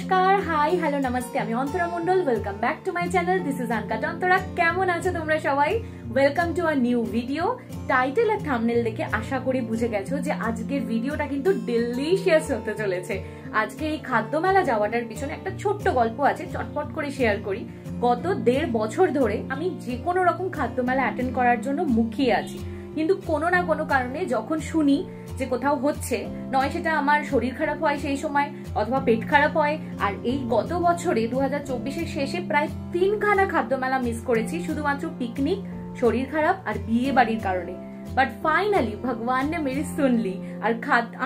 নমস্কার, high, hello, namaste. আমি Antara Mondal. Welcome back to my channel. This is uncut Antara. কেমন আছো তোমরা সবাই? Welcome to a new video. Title আর থাম্বনেল দেখে আশা করি বুঝে গেছো যে আজকের ভিডিওটা কিন্তু ডিলিশিয়াস হতে চলেছে। আজকে এই খাদ্য মেলা যাওয়াটার পিছনে একটা ছোট্ট গল্প আছে, চটপট করে শেয়ার করি। গত 1.5 বছর ধরে আমি যে কোনো রকম খাদ্য মেলা অ্যাটেন্ড করার জন্য মুখিয়ে আছি, কিন্তু কোনো না কোনো কারণে যখন শুনি যে কোথাও হচ্ছে, নয় সেটা আমার শরীর খারাপ হয় সেই সময়, অথবা পেট খারাপ হয়। আর এই গত বছরে 2024-এর শেষে প্রায় 3খানা খাদ্য মেলা মিস করেছি, শুধুমাত্র পিকনিক, শরীর খারাপ আর বিয়ে বাড়ির কারণে। বাট ফাইনালি ভগবান নে মেরি শুনলি। আর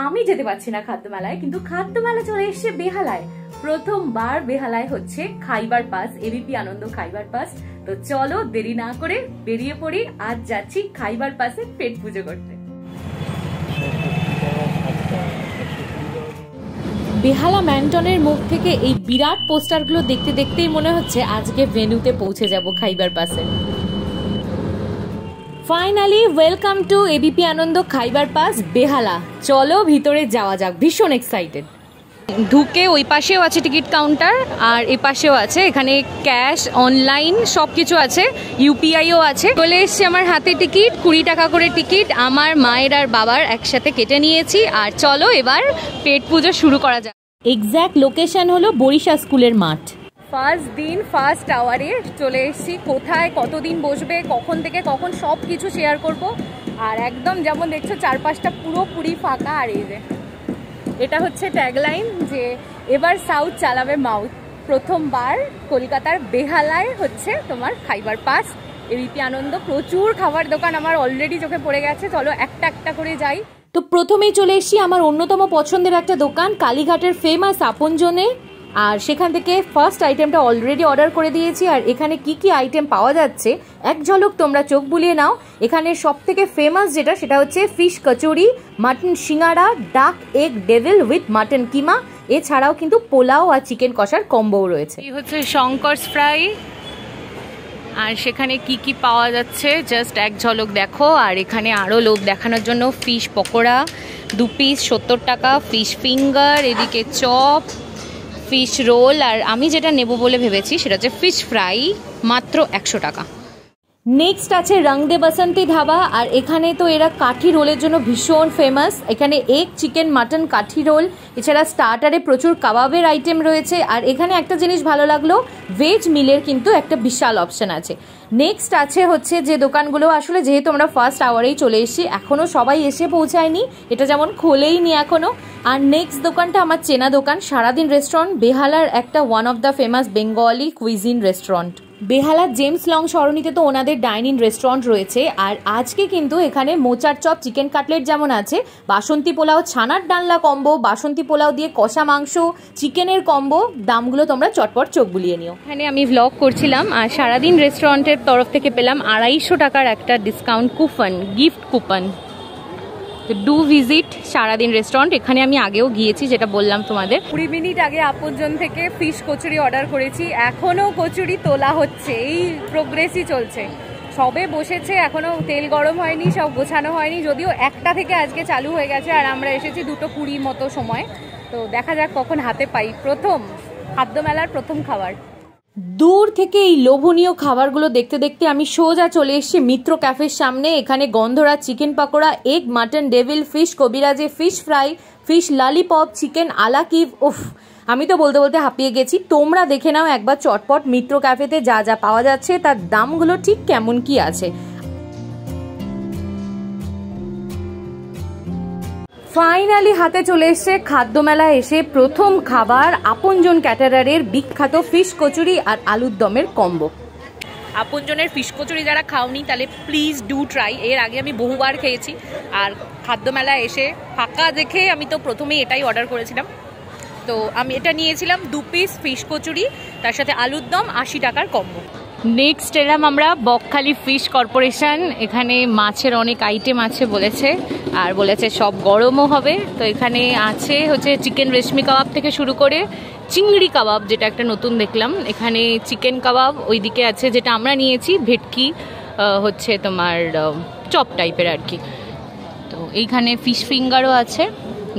আমি যেতে পারছি না খাদ্য মেলায়, কিন্তু খাদ্য মেলা চলে এসছে বেহালায়। প্রথমবার বেহালায় হচ্ছে খাইবার pass, ABP Ananda Khyber pass. তো চলো দেরি না করে বেরিয়ে পড়ি। আজ যাচ্ছি খাইবার পাসে পেট পুজো করতে। বেহালা ম্যান্টনের মুখ থেকে এই বিরাট পোস্টারগুলো দেখতে দেখতেই মনে হচ্ছে আজকে ভেন্যুতে পৌঁছে যাব খাইবার পাসে। Finally welcome to ABP Ananda Khyber pass Behala. চলো ভিতরে যাওয়া যাক, ভীষণ এক্সাইটেড। ঢুকে ওই পাশেও আছে টিকিট কাউন্টার, আর এ পাশেও আছে, এখানে ক্যাশ, অনলাইন সব কিছু আছে, ইউপিআইও আছে। চলে এসছে আমার হাতে টিকিট, 20 টাকা করে টিকিট। আমার মায়ের আর বাবার একসাথে কেটে নিয়েছি। আর চলো এবার পেট পুজো শুরু করা যাক। এক্স্যাক্ট লোকেশন হলো বরিশা স্কুলের মাঠ। ফার্স্ট দিন ফার্স্ট আওয়ারে চলে এসেছি। কোথায় কতদিন বসবে, কখন থেকে কখন, সব কিছু শেয়ার করব। আর একদম যেমন দেখছো চারপাশটা পুরোপুরি ফাঁকা। আর এই যে এটা হচ্ছে ট্যাগলাইন যে এবার সাউথ চালাবে মাউথ। প্রথমবার কলকাতার বেহালায় হচ্ছে তোমার খাইবার পাস, এবিপি আনন্দ। প্রচুর খাবার দোকান আমার অলরেডি চোখে পড়ে গেছে। চলো একটা একটা করে যাই। তো প্রথমেই চলে এসেছি আমার অন্যতম পছন্দের একটা দোকান, কালীঘাটের ফেমাস আপনজনে। আর সেখান থেকে ফার্স্ট আইটেমটা অলরেডি অর্ডার করে দিয়েছি। আর এখানে কি কি আইটেম পাওয়া যাচ্ছে এক ঝলক তোমরা চোখ বুলিয়ে নাও। এখানে সব থেকে ফেমাস যেটা, সেটা হচ্ছে ফিশ কচুরি, মাটন সিঙ্গারা, ডাক এগ ডেভিল উইথ মাটন কিমা। এছাড়াও কিন্তু পোলাও আর চিকেন কষার কম্বোও রয়েছে। এই হচ্ছে শঙ্করস ফ্রাই। আর সেখানে কি কি পাওয়া যাচ্ছে জাস্ট এক ঝলক দেখো। আর এখানে আরও লোভ দেখানোর জন্য ফিশ পকোড়া 2 পিস 70 টাকা, ফিশ ফিঙ্গার, এদিকে চপ, ফিশ রোল। আর আমি যেটা নেব বলে ভেবেছি সেটা হচ্ছে ফিশ ফ্রাই, মাত্র 100 টাকা। নেক্সট আছে রং দে বাসন্তী ধাবা। আর এখানে তো এরা কাঠি রোলের জন্য ভীষণ ফেমাস। এখানে এগ চিকেন মাটন কাঠি রোল, এছাড়া স্টার্টারে প্রচুর কাবাবের আইটেম রয়েছে। আর এখানে একটা জিনিস ভালো লাগলো, ভেজ মিলের কিন্তু একটা বিশাল অপশন আছে। নেক্সট আছে হচ্ছে যে দোকানগুলো, আসলে যেহেতু আমরা ফার্স্ট আওয়ারেই চলে এসেছি, এখনও সবাই এসে পৌঁছায়নি, এটা যেমন খোলেইনি এখনও। আর নেক্সট দোকানটা আমার চেনা দোকান, সারাদিন রেস্টুরেন্ট, বেহালার একটা one of the famous Bengali cuisine restaurant. বেহালার জেমস লং সরণিতে তো ওনাদের ডাইনিং রেস্টুরেন্ট রয়েছে। আর আজকে কিন্তু এখানে মোচার চপ, চিকেন কাটলেট যেমন আছে, বাসন্তী পোলাও, ছানার ডালনা কম্বো, বাসন্তী পোলাও দিয়ে কষা মাংস, চিকেনের কম্বো। দামগুলো তোমরা চটপট চোখ বুলিয়ে নিও। এখানে আমি ভ্লগ করছিলাম, আর সারাদিন রেস্টুরেন্টের তরফ থেকে পেলাম 250 টাকার একটা discount coupon, gift coupon. Do visit সারাদিন রেস্টুরেন্ট। এখানে আমি আগেও গিয়েছি, যেটা বললাম তোমাদের। 20 মিনিট আগে আপনজন থেকে ফিশ কচুরি অর্ডার করেছি, এখনও কচুরি তোলা হচ্ছে, এই প্রোগ্রেসই চলছে। সবে বসেছে, এখনও তেল গরম হয়নি, সব গোছানো হয়নি। যদিও 1টা থেকে আজকে চালু হয়ে গেছে, আর আমরা এসেছি 2:20 মতো সময়। তো দেখা যাক কখন হাতে পাই প্রথম খাদ্য মেলার প্রথম খাবার। দূর থেকে এই লোভনীয় খাবারগুলো দেখতে দেখতে আমি সোজা চলে এসেছি মিত্র ক্যাফের সামনে। এখানে gondhoraj chicken pakora, egg mutton devil, fish কবিরাজে, fish fry, fish lollipop, chicken a la Kiev. উফ, আমি তো বলতে বলতে হাঁপিয়ে গেছি। তোমরা দেখে নাও একবার চটপট মিত্র ক্যাফেতে যা যা পাওয়া যাচ্ছে, তার দামগুলো ঠিক কেমন কি আছে। ফাইনালি হাতে চলে এসছে খাদ্য মেলা এসে প্রথম খাবার, আপনজন ক্যাটারারের বিখ্যাত ফিশ কচুরি আর আলুর দমের কম্বো। আপনজনের ফিশ কচুরি যারা খাওনি তাহলে প্লিজ ডু ট্রাই। এর আগে আমি বহুবার খেয়েছি। আর খাদ্য মেলা এসে ফাঁকা দেখে আমি তো প্রথমেই এটাই অর্ডার করেছিলাম। তো আমি এটা নিয়েছিলাম 2 পিস ফিশ কচুরি, তার সাথে আলুর দম, 80 টাকার কম্বো। নেক্সট এলাম আমরা বকখালি ফিশ কর্পোরেশন। এখানে মাছের অনেক আইটেম আছে বলেছে, আর বলেছে সব গরমও হবে। তো এখানে আছে হচ্ছে চিকেন রেশমি কাবাব থেকে শুরু করে চিংড়ি কাবাব, যেটা একটা নতুন দেখলাম। এখানে চিকেন কাবাব, ওইদিকে আছে যেটা আমরা নিয়েছি ভেটকি, হচ্ছে তোমার চপ টাইপের আর কি। তো এইখানে ফিশ ফিঙ্গারও আছে,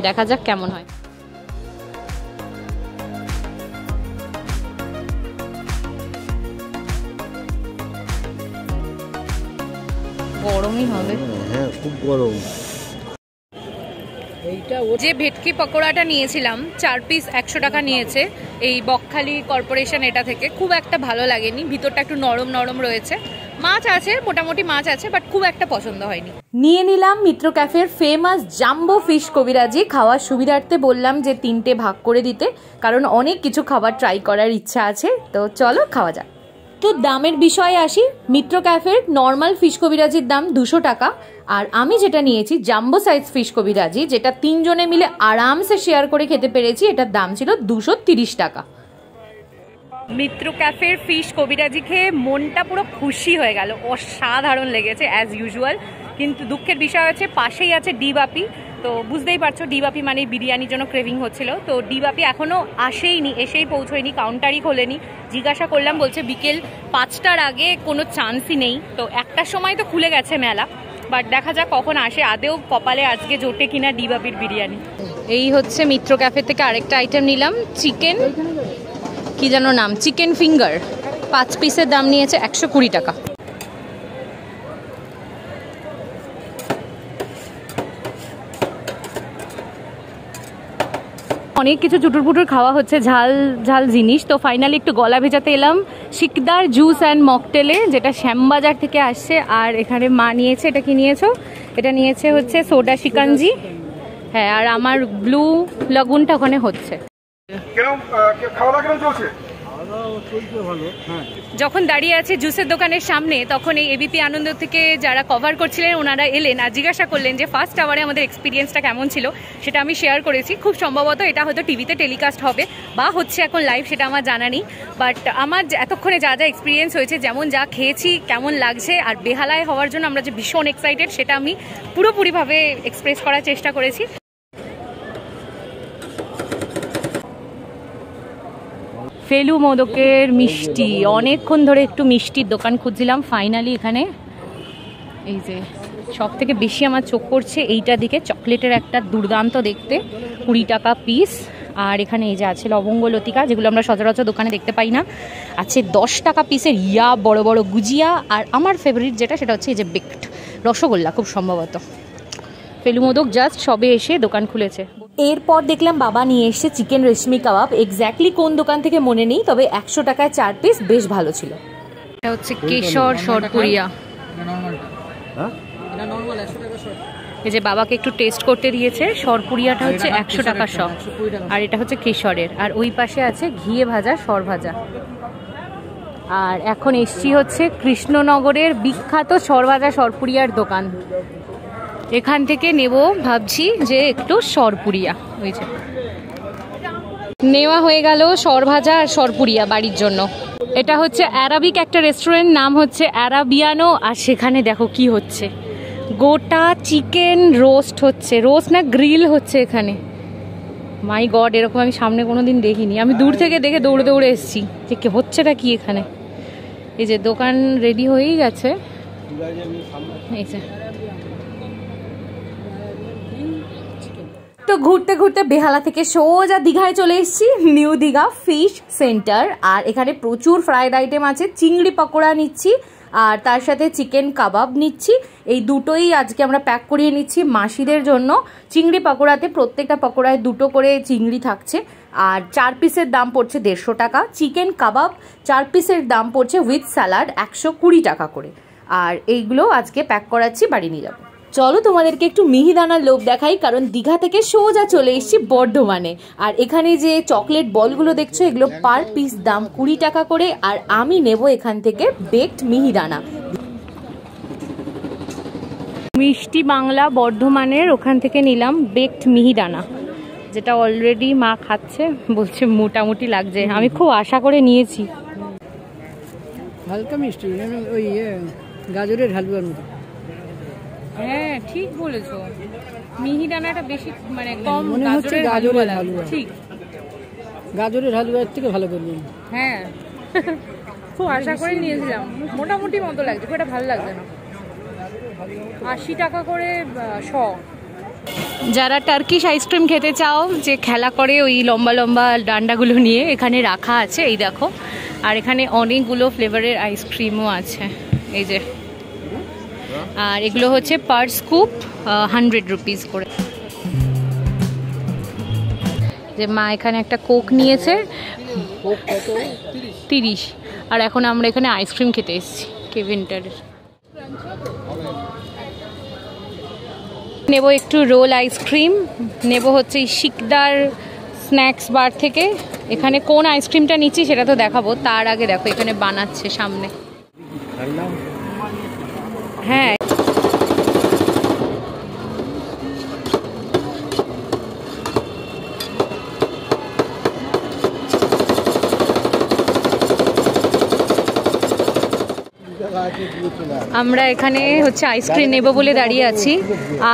দেখা যাক কেমন হয়। গরমই হবে। হ্যাঁ খুব গরম। যে ভেটকি পকোড়াটা নিয়েছিলাম 4 পিস 100 টাকা নিয়েছে এই বকখালি কর্পোরেশন এটা থেকে। খুব একটা ভালো লাগেনি, ভিতরটা একটু নরম নরম রয়েছে। মাছ আছে, মোটামুটি মাছ আছে, বাট খুব একটা পছন্দ হয়নি। নিয়ে নিলাম মিত্র ক্যাফের ফেমাস জাম্বো ফিশ কবিরাজি। খাওয়ার সুবিধার্থে বললাম যে 3টে ভাগ করে দিতে, কারণ অনেক কিছু খাবার ট্রাই করার ইচ্ছা আছে। তো চলো খাওয়া যাক। তো দামের বিষয়ে আসি। মিত্র ক্যাফের নর্মাল ফিশ কবিরাজির দাম 200 টাকা, আর আমি যেটা নিয়েছি জাম্বো সাইজ ফিশ কবিরাজি, যেটা 3 জনে মিলে আরামসে শেয়ার করে খেতে পেরেছি, এটার দাম ছিল 230 টাকা। মিত্র ক্যাফের ফিশ কবিরাজি খেয়ে মনটা পুরো খুশি হয়ে গেল, অসাধারণ লেগেছে অ্যাজ ইউজুয়াল। কিন্তু দুঃখের বিষয় আছে পাশেই আছে ডি বাপি। তো বুঝতেই পারছো ডি বাপি মানে বিরিয়ানির জন্য ক্রেভিং হচ্ছিল। তো ডি বাপি এখনও আসেইনি, এসেই পৌঁছয়নি, কাউন্টারই খোলেনি। জিজ্ঞাসা করলাম, বলছে বিকেল 5টার আগে কোনো চান্সই নেই। তো 1টার সময় তো খুলে গেছে মেলা, বাট দেখা যাক কখন আসে, আদেও কপালে আজকে জোটে কিনা ডি বাপির বিরিয়ানি। এই হচ্ছে মিত্র ক্যাফে থেকে আরেকটা আইটেম নিলাম, চিকেন কি যেন নাম, চিকেন ফিঙ্গার। 5 পিসের দাম নিয়েছে 120 টাকা। অনেক কিছু চুটুর পুটুর খাওয়া হচ্ছে, ঝাল ঝাল জিনিস। তো ফাইনালি একটু গলা ভেজাতে এলাম শিকদার জুস অ্যান্ড মকটেলে, যেটা শ্যামবাজার থেকে আসছে। আর এখানে মা নিয়েছে, এটা কি নিয়েছো? এটা নিয়েছে হচ্ছে সোডা শিকাঞ্জি। হ্যাঁ, আর আমার ব্লু লাগুনটা ওখানে হচ্ছে। যখন দাঁড়িয়ে আছে জুসের দোকানের সামনে, তখন এই এবিপি আনন্দ থেকে যারা কভার করছিলেন ওনারা এলেন আর জিজ্ঞাসা করলেন যে ফার্স্ট আওয়ারে আমাদের এক্সপিরিয়েন্সটা কেমন ছিল। সেটা আমি শেয়ার করেছি। খুব সম্ভবত এটা হয়তো টিভিতে টেলিকাস্ট হবে বা হচ্ছে এখন লাইভ, সেটা আমার জানা নেই। বাট আমার এতক্ষণে যা যা এক্সপিরিয়েন্স হয়েছে, যেমন যা খেয়েছি, কেমন লাগছে, আর বেহালায় হওয়ার জন্য আমরা যে ভীষণ এক্সাইটেড, সেটা আমি পুরোপুরিভাবে এক্সপ্রেস করার চেষ্টা করেছি। ফেলু মোদকের মিষ্টি, অনেকক্ষণ ধরে একটু মিষ্টির দোকান খুঁজছিলাম। ফাইনালি এখানে এই যে সব থেকে বেশি আমার চোখ পড়ছে এইটার দিকে, চকলেটের একটা দুর্দান্ত দেখতে, 20 টাকা পিস। আর এখানে এই যে আছে লবঙ্গ লতিকা, যেগুলো আমরা সচরাচর দোকানে দেখতে পাই না, আছে 10 টাকা পিসের ইয়া বড় বড় গুজিয়া। আর আমার ফেভারিট যেটা, সেটা হচ্ছে এই যে বেকড রসগোল্লা, খুব সম্ভবত। ফেলু মোদক জাস্ট সবে এসে দোকান খুলেছে। এরপর দেখলাম বাবা নিয়ে এসছে চিকেন রেশমি কাবাব। এক্স্যাক্টলি কোন দোকান থেকে মনে নেই, তবে 100 টাকায় 4 পিস, বেশ ভালো ছিল। এটা হচ্ছে কেশর সরপুরিয়া। এই যে বাবাকে একটু টেস্ট করতে দিয়েছে। সরপুরিয়াটা হচ্ছে 100 টাকা শ, আর এটা হচ্ছে কেশরের। আর ওই পাশে আছে ঘিয়ে ভাজা সর ভাজা। আর এখন এসছি হচ্ছে কৃষ্ণনগরের বিখ্যাত সরভাজা সরপুরিয়ার দোকান। এখান থেকে নেব ভাবছি যে একটু সরপুরিয়া। ওই যে নেওয়া হয়ে গেল সরভাজা আর সরপুরিয়া বাড়ির জন্য। এটা হচ্ছে অ্যারাবিক একটা রেস্টুরেন্ট, নাম হচ্ছে অ্যারাবিয়ানো। আর সেখানে দেখো কি হচ্ছে, গোটা চিকেন রোস্ট হচ্ছে, রোস্ট না গ্রিল হচ্ছে এখানে। মাই গড, এরকম আমি সামনে কোনোদিন দেখিনি। আমি দূর থেকে দেখে দৌড়ে দৌড়ে এসেছি যে কি হচ্ছেটা কি এখানে। এই যে দোকান রেডি হয়েই গেছে। এই যে তো ঘুরতে ঘুরতে বেহালা থেকে সোজা দীঘায় চলে এসেছি, নিউ দীঘা ফিশ সেন্টার। আর এখানে প্রচুর ফ্রাইড আইটেম আছে। চিংড়ি পকোড়া নিচ্ছি, আর তার সাথে চিকেন কাবাব নিচ্ছি। এই দুটোই আজকে আমরা প্যাক করিয়ে নিচ্ছি মাসিদের জন্য। চিংড়ি পকোড়াতে প্রত্যেকটা পকোড়ায় 2টো করে চিংড়ি থাকছে। আর 4 পিসের দাম পড়ছে 150 টাকা। চিকেন কাবাব 4 পিসের দাম পড়ছে উইথ স্যালাড 120 টাকা করে। আর এইগুলো আজকে প্যাক করাচ্ছি, বাড়ি নিয়ে যাবো। চলো তোমাদেরকে একটু মিহিদানার লোভ দেখাই, কারণ দীঘা থেকে সোজা চলে এসেছি বর্ধমানে। আর এখানে যে চকলেট বলগুলো দেখছো, এগুলো পার পিস দাম 20 টাকা করে। আর আমি নেব এখান থেকে বেকড মিহিদানা। মিষ্টি বাংলা বর্ধমানের ওখান থেকে নিলাম বেকড মিহিদানা, যেটা অলরেডি মা খাচ্ছে, বলছে মোটামুটি লাগছে। আমি খুব আশা করে নিয়েছি। হালকা মিষ্টি, ওই গাজরের হালুয়ার মতো। হ্যাঁ ঠিক বলেছো, মিহিদানাটা বেশি মানে কম, মনে হচ্ছে গাজরের হালুয়া। ঠিক, গাজরের হালুয়ার থেকে ভালো করবেন। হ্যাঁ খুব আশা করে নিয়েছিলাম, মোটামুটি মতো লাগছে, খুব একটা ভালো লাগছে না। 80 টাকা করে শ। যারা টার্কিশ আইসক্রিম খেতে চাও, যে খেলা করে ওই লম্বা লম্বা ডান্ডাগুলো নিয়ে, এখানে রাখা আছে, এই দেখো। আর এখানে অনেকগুলো ফ্লেভারের আইসক্রিমও আছে। এই যে আর এগুলো হচ্ছে পার স্কুপ 100 রুপিস করে। যে মা এখানে একটা কোক নিয়েছে 30, আর এখন আমরা এখানে আইসক্রিম খেতে এসেছি কেভিনটারের। নেব একটু রোল আইসক্রিম, নেব হচ্ছে শিকদার স্ন্যাক্স বার থেকে। এখানে কোন আইসক্রিমটা নিচ্ছি সেটা তো দেখাবো, তার আগে দেখো এখানে বানাচ্ছে সামনে। হ্যাঁ, আমরা এখানে হচ্ছে আইসক্রিম নেব বলে দাঁড়িয়ে আছি।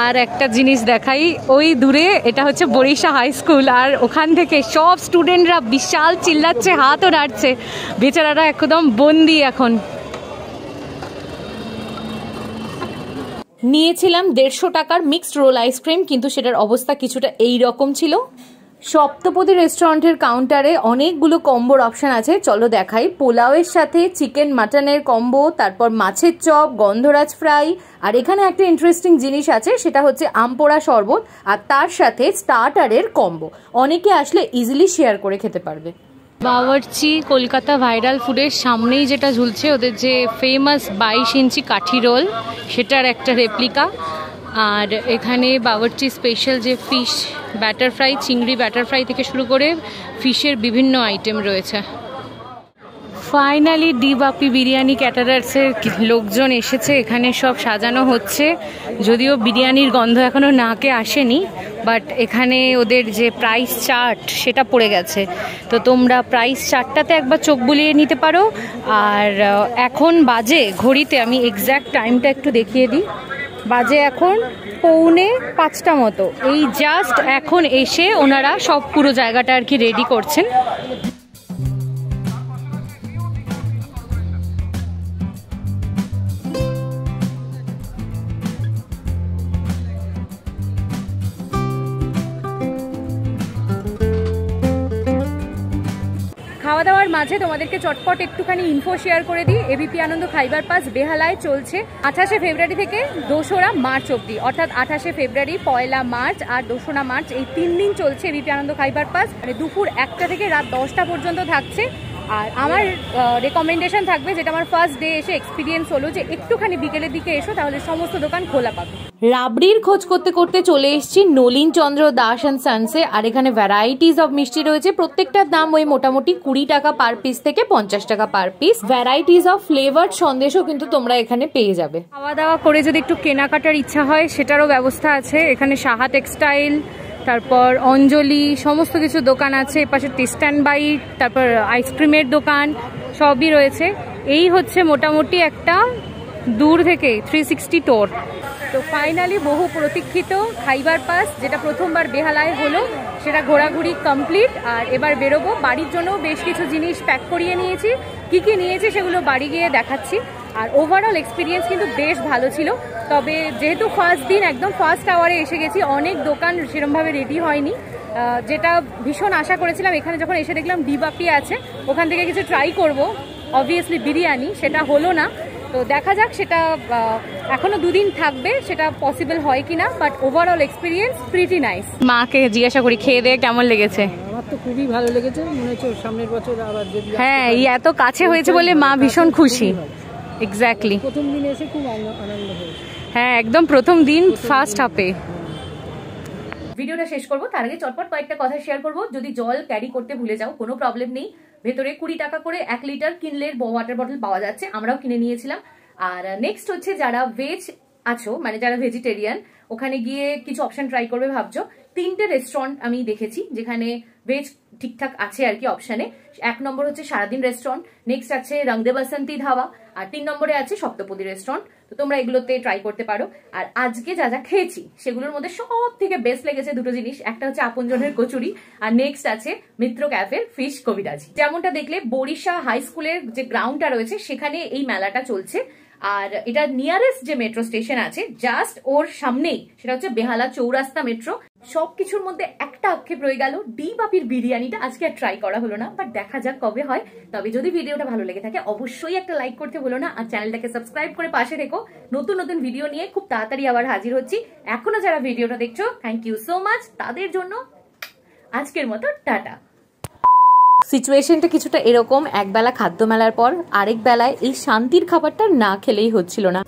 আর একটা জিনিস দেখাই, ওই দূরে এটা হচ্ছে বরিশা হাই স্কুল, আর ওখান থেকে সব স্টুডেন্টরা বিশাল চিল্লাচ্ছে, হাতও নাড়ছে, বেচারারা একদম বন্দি। এখন নিয়েছিলাম 150 টাকার মিক্সড রোল আইসক্রিম, কিন্তু সেটার অবস্থা কিছুটা এই রকম ছিল। সপ্তপদী রেস্টুরেন্টের কাউন্টারে অনেকগুলো কম্বোর অপশন আছে, চলো দেখাই। পোলাওয়ের সাথে চিকেন মাটনের কম্বো, তারপর মাছের চপ, গন্ধরাজ ফ্রাই, আর এখানে একটা ইন্টারেস্টিং জিনিস আছে, সেটা হচ্ছে আমপোড়া শরবত, আর তার সাথে স্টার্টারের কম্বো। অনেকে আসলে ইজিলি শেয়ার করে খেতে পারবে। বাবরচি কলকাতা ভাইরাল ফুডের সামনেই যেটা ঝুলছে, ওদের যে ফেমাস 22 ইঞ্চি কাঠি রোল, সেটার একটা রেপ্লিকা। আর এখানে বাবরচি স্পেশাল যে ফিশ ব্যাটার ফ্রাই, চিংড়ি ব্যাটার ফ্রাই থেকে শুরু করে ফিশের বিভিন্ন আইটেম রয়েছে। ফাইনালি ডিবাপি বিরিয়ানি ক্যাটারার্সের লোকজন এসেছে, এখানে সব সাজানো হচ্ছে। যদিও বিরিয়ানির গন্ধ এখনও নাকে আসেনি, বাট এখানে ওদের যে প্রাইস চার্ট সেটা পড়ে গেছে, তো তোমরা প্রাইস চার্টটাতে একবার চোখ বুলিয়ে নিতে পারো। আর এখন বাজে ঘড়িতে, আমি এক্স্যাক্ট টাইমটা একটু দেখিয়ে দিই, বাজে এখন 4:45 মতো। এই জাস্ট এখন এসে ওনারা সব পুরো জায়গাটা আর কি রেডি করছেন। খাওয়া দাওয়ার মাঝে তোমাদেরকে চটপট একটুখানি ইনফো শেয়ার করে দিই। এবিপি আনন্দ খাইবার পাস বেহালায় চলছে 28শে ফেব্রুয়ারি থেকে 2রা মার্চ অবধি, অর্থাৎ 28শে ফেব্রুয়ারি, 1লা মার্চ আর 2রা মার্চ, এই 3 দিন চলছে এবিপি আনন্দ খাইবার পাস। মানে দুপুর 1টা থেকে রাত 10টা পর্যন্ত থাকছে। আর আমার রেকমেন্ডেশন থাকবে, যেটা আমার ফার্স্ট ডে এসে এক্সপিরিয়েন্স হলো, যে একটুখানি বিকেলের দিকে এসো, তাহলে সমস্ত দোকান খোলা পাবে। রাবড়ির খোঁজ করতে করতে চলে এসেছি নলিন চন্দ্র দাস অ্যান্ড সানসে, আর এখানে ভ্যারাইটিস অফ মিষ্টি রয়েছে। প্রত্যেকটার দাম ওই মোটামুটি 20 টাকা পার পিস থেকে 50 টাকা per piece. Varieties of flavoured সন্দেশও কিন্তু তোমরা এখানে পেয়ে যাবে। খাওয়া দাওয়া করে যদি একটু কেনাকাটার ইচ্ছা হয়, সেটারও ব্যবস্থা আছে। এখানে সাহা টেক্সটাইল, তারপর অঞ্জলি, সমস্ত কিছু দোকান আছে। এপাশে টেস্ট অ্যান্ড বাইট, তারপর আইসক্রিমের দোকান, সবই রয়েছে। এই হচ্ছে মোটামুটি একটা দূর থেকে 360 টোর। তো ফাইনালি বহু প্রতীক্ষিত খাইবার পাস, যেটা প্রথমবার বেহালায় হলো, সেটা ঘোরাঘুরি কমপ্লিট। আর এবার বেরোবো। বাড়ির জন্য বেশ কিছু জিনিস প্যাক করিয়ে নিয়েছি, কি কি নিয়েছি সেগুলো বাড়ি গিয়ে দেখাচ্ছি। আর ওভারঅল এক্সপিরিয়েন্স কিন্তু বেশ ভালো ছিল। তবে যেহেতু ফার্স্ট দিন, একদম ফার্স্ট আওয়ারে এসে গেছি, অনেক দোকান সেরকমভাবে রেডি হয়নি। যেটা ভীষণ আশা করেছিলাম, এখানে যখন এসে দেখলাম ডিবাপি আছে, ওখান থেকে কিছু ট্রাই করব, অবভিয়াসলি বিরিয়ানি, সেটা হলো না। তো দেখা যাক, সেটা এখনো 2 দিন থাকবে, সেটা পসিবল হয় কিনা। But overall experience pretty nice. মাকে জিজ্ঞাসা করি খেয়ে দিয়ে কেমন লেগেছে। আমার তো খুবই ভালো লেগেছে, মনে হচ্ছে সামনের বছর আবার যদি। হ্যাঁ, এই এত কাছে হয়েছে বলে মা ভীষণ খুশি। এক্স্যাক্টলি, প্রথম দিন এসে খুব আনন্দ হয়েছে। হ্যাঁ, একদম প্রথম দিন ফার্স্ট হাফে। ভিডিওটা শেষ করবো তার আগে চটপট কয়েকটা কথা শেয়ার করবো। যদি জল ক্যারি করতে ভুলে যাও, কোনো প্রবলেম নেই। ভেতরে 20 টাকা করে 1 লিটার কিনলে ওয়াটার বটল পাওয়া যাচ্ছে, আমরাও কিনে নিয়েছিলাম। আর নেক্সট হচ্ছে, যারা ভেজ আছো, মানে যারা ভেজিটেরিয়ান, ওখানে গিয়ে কিছু অপশন ট্রাই করবে ভাবছো, 3টে রেস্টুরেন্ট আমি দেখেছি যেখানে ভেজ ঠিকঠাক আছে আর কি অপশানে। 1 নম্বর হচ্ছে সারাদিন রেস্টুরেন্ট, নেক্সট আছে রংদে বাসন্তী ধাবা, আর 3 নম্বরে আছে সপ্তপদী রেস্টুরেন্ট। তো তোমরা এগুলোতে ট্রাই করতে পারো। আর আজকে যা যা খেয়েছি সেগুলোর মধ্যে সব থেকে বেস্ট লেগেছে 2টো জিনিস। একটা হচ্ছে আপনজনের কচুরি, আর নেক্সট আছে মিত্র ক্যাফের ফিশ কবিরাজি। যেমনটা দেখলে বরিশা হাই স্কুলের যে গ্রাউন্ডটা রয়েছে, সেখানে এই মেলাটা চলছে। আর এটা নিয়ারেস্ট যে মেট্রো স্টেশন আছে জাস্ট ওর সামনেই, সেটা হচ্ছে বেহালা চৌরাস্তা মেট্রো। সবকিছুর মধ্যে একটা আক্ষেপ রয়ে গেল, ডি বাপির বিরিয়ানিটা আজকে আর ট্রাই করা হলো না, বাট দেখা যাক কবে হয়। তবে যদি ভিডিওটা ভালো লেগে থাকে অবশ্যই একটা লাইক করতে ভুলো না, আর চ্যানেলটাকে সাবস্ক্রাইব করে পাশে থেকো। নতুন নতুন ভিডিও নিয়ে খুব তাড়াতাড়ি আবার হাজির হচ্ছি। এখনো যারা ভিডিওটা দেখছো থ্যাংক ইউ সো মাচ, তাদের জন্য আজকের মতো টাটা। সিচুয়েশনটা কিছুটা এরকম, একবেলা খাদ্য মেলার পর আরেক বেলায় এই শান্তির খাবারটা না খেলেই হচ্ছিল না।